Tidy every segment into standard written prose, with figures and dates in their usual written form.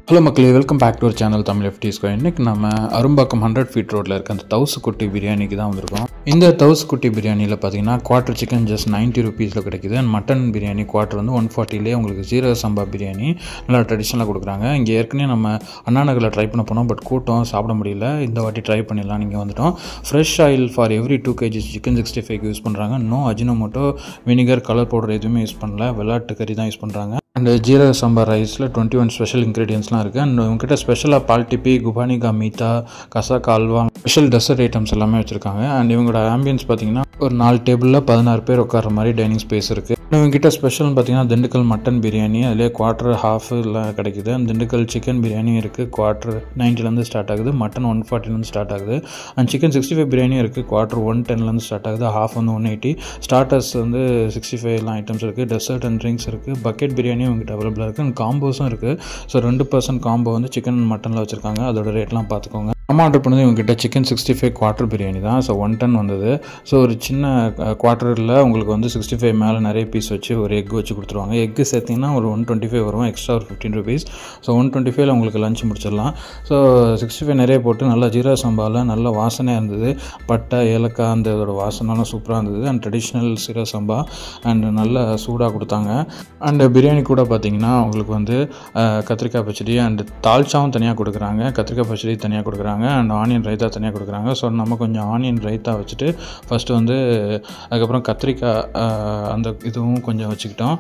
Hello மக்களே, welcome back to our channel Tamil FT square. இன்றைக்கி நம்ம அரும்பாக்கம் 100 ஃபீட் ரோட்டில் இருக்க அந்த தவுசு குட்டி பிரியாணிக்கு தான் வந்திருக்கோம். இந்த தவுசு குட்டி பிரியாணியில் பார்த்தீங்கன்னா குவார்ட்டர் சிக்கன் ஜஸ்ட் 90 rupeesல கிடைக்குது. அண்ட் மட்டன் பிரியாணி குவார்ட்டர் வந்து 140லே உங்களுக்கு ஜீரக சம்பா பிரியாணி நல்லா ட்ரெடிஷ்னலாக கொடுக்குறாங்க. இங்கே ஏற்கனவே நம்ம அண்ணா நகரில் ட்ரை பண்ண போனோம், பட் கூட்டம் சாப்பிட முடியல. இந்த வாட்டி ட்ரை பண்ணிடலாம். நீங்கள் வந்துட்டோம். Fresh oil for every 2 kg chicken 65 use பண்ணுறாங்க. No Ajinomoto, vinegar, colour powder எதுவுமே யூஸ் பண்ணல. வெள்ளாட்டு கறி தான் யூஸ் பண்ணுறாங்க. அண்ட் ஜீரக சம்பா ரைஸில் 21 ஸ்பெஷல் இன்க்ரீடியன்ஸ்லாம் இருக்குது. அண்ட் உங்ககிட்ட ஸ்பெஷலாக பால்டிப்பி, குபானிகா மீத்தா, கசாக் அல்வா, ஸ்பெஷல் டெசர்ட் ஐட்டம்ஸ் எல்லாமே வச்சுருக்காங்க. அண்ட் இவங்களோட ஆம்பியன்ஸ் பார்த்தீங்கன்னா ஒரு 4 டேபிளில் 16 பேர் உட்கார மாதிரி டைனிங் ஸ்பேஸ் இருக்குது. இவங்ககிட்ட ஸ்பெஷல்னு பார்த்தீங்கன்னா திண்டுக்கல் மட்டன் பிரியாணி, அதிலே குவார்ட்டர் ஹாஃபில் கிடைக்குது. அண்ட் திண்டுக்கல் சிக்கன் பிரியாணி இருக்குது. குவார்ட்டர் 90லேருந்து ஸ்டார்ட் ஆகுது. மட்டன் 140லேருந்து ஸ்டார்ட் ஆகுது. அண்ட் சிக்கன் 65 பிரியாணியும் இருக்குது. குவார்ட்டர் 110லேருந்து ஸ்டார்ட் ஆகுது. ஹாஃப் வந்து 180. ஸ்டார்டர்ஸ் வந்து 65 ஐட்டம்ஸ் இருக்குது. டெசர்ட் அண்ட் ட்ரிங்க்ஸ் இருக்குது. பக்கெட் பிரியாணி உங்கள்கிட்ட அவைலபிளாக இருக்குது. அண்ட் காம்போஸும் இருக்குது. ஸோ 2% காம்போ வந்து சிக்கன் மட்டனில் வச்சுருக்காங்க. அதோட ரேட்லாம் பார்த்துக்கோங்க. நம்ம ஆர்டர் பண்ணது இவங்ககிட்ட சிக்கன் 65 குவார்ட்டர் பிரியாணி தான். ஸோ 110 வந்தது. ஸோ ஒரு சின்ன குவார்ட்டரில் உங்களுக்கு வந்து 65 மேலே நிறைய பீஸ் வச்சு ஒரு எக் வச்சு கொடுத்துருவாங்க. எக்கு சேர்த்திங்கன்னா ஒரு 125 வரும். எக்ஸ்ட்ரா ஒரு 15 rupees. ஸோ 125ல் உங்களுக்கு லஞ்ச் முடிச்சிடலாம். ஸோ 65 நிறைய போட்டு நல்லா ஜீரக சம்பாவில் நல்ல வாசனையாக இருந்தது. பட்டை, ஏலக்காய் அந்த இதோட வாசனைலாம் சூப்பராக இருந்தது. அண்ட் ட்ரெடிஷ்னல் ஜீரக சம்பா அண்ட் நல்ல சூடாக கொடுத்தாங்க. அண்டு பிரியாணி கூட பார்த்திங்கன்னா உங்களுக்கு வந்து கத்திரிக்காய் பச்சடி அண்ட் தால்ச்சாவும் தனியாக கொடுக்குறாங்க. கத்திரிக்காய் பச்சடி தனியாக கொடுக்குறாங்க. அண்ட் ஆனியன் ரைத்தா தனியாக கொடுக்குறாங்க. ஸோ நம்ம கொஞ்சம் ஆனியன் ரைத்தா வச்சுட்டு ஃபஸ்ட்டு வந்து அதுக்கப்புறம் கத்திரிக்காய் அந்த இதுவும் கொஞ்சம் வச்சுக்கிட்டோம்.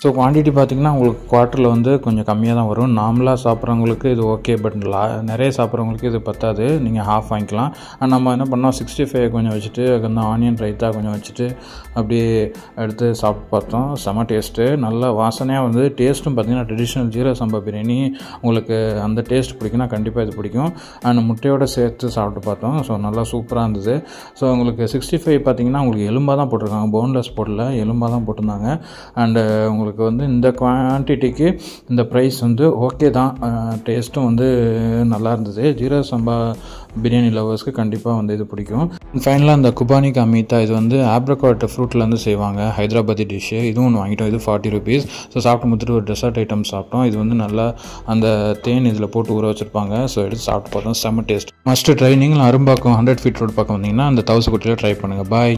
ஸோ குவான்டிட்டி பார்த்திங்கன்னா உங்களுக்கு குவார்ட்டரில் வந்து கொஞ்சம் கம்மியாக தான் வரும். நார்மலாக சாப்பிட்றவங்களுக்கு இது ஓகே, பட் நிறைய சாப்பிட்றவங்களுக்கு இது பத்தாது. நீங்கள் ஹாஃப் வாங்கிக்கலாம். அண்ட் நம்ம என்ன பண்ணோம், 65 கொஞ்சம் வச்சுட்டு அந்த ஆனியன் ரைத்தா கொஞ்சம் வச்சுட்டு அப்படியே எடுத்து சாப்பிட்டு பார்த்தோம். செம டேஸ்ட்டு, நல்ல வாசனையாக வந்து டேஸ்ட்டும் பார்த்திங்கன்னா ட்ரெடிஷ்னல் ஜீரக சம்பா பிரியாணி உங்களுக்கு அந்த டேஸ்ட் பிடிக்குன்னா கண்டிப்பாக இது பிடிக்கும். அண்ட் முட்டையோடு சேர்த்து சாப்பிட்டு பார்த்தோம். ஸோ நல்லா சூப்பராக இருந்தது. ஸோ உங்களுக்கு 65 பார்த்திங்கன்னா உங்களுக்கு எலும்பாக தான் போட்டிருக்காங்க, போன்லெஸ் போடல, எலும்பாக தான் போட்டிருந்தாங்க. அண்டு உங்களுக்கு வந்து இந்த குவான்டிட்டிக்கு இந்த ப்ரைஸ் வந்து ஓகே தான். டேஸ்ட்டும் வந்து நல்லா இருந்தது. ஜீரக சம்பா பிரியாணி லவர்ஸ்க்கு கண்டிப்பாக வந்து இது பிடிக்கும். ஃபைனலாக இந்த குபானிகா மீத்தா, இது வந்து ஆப்ரிகாட் ஃப்ரூட்லேருந்து செய்வாங்க, ஹைதராபாதி டிஷ்ஷு. இதுவும் ஒன்று வாங்கிட்டோம். இது 40 rupees. ஸோ சாப்பிட்டு முடிச்சுட்டு ஒரு டெசர்ட் ஐட்டம் சாப்பிட்டோம். இது வந்து நல்லா அந்த தேன் இதில் போட்டு ஊற வச்சுருப்பாங்க. ஸோ எடுத்து சாப்பிட்டு பார்த்தோம். செம்ம டேஸ்ட். Must try. நீங்களும் அரும்பாக்கம் 100 feet ரோடு பக்கம் வந்தீங்கன்னா அந்த தவுசு குட்டியில் ட்ரை பண்ணுங்கள். பாய்.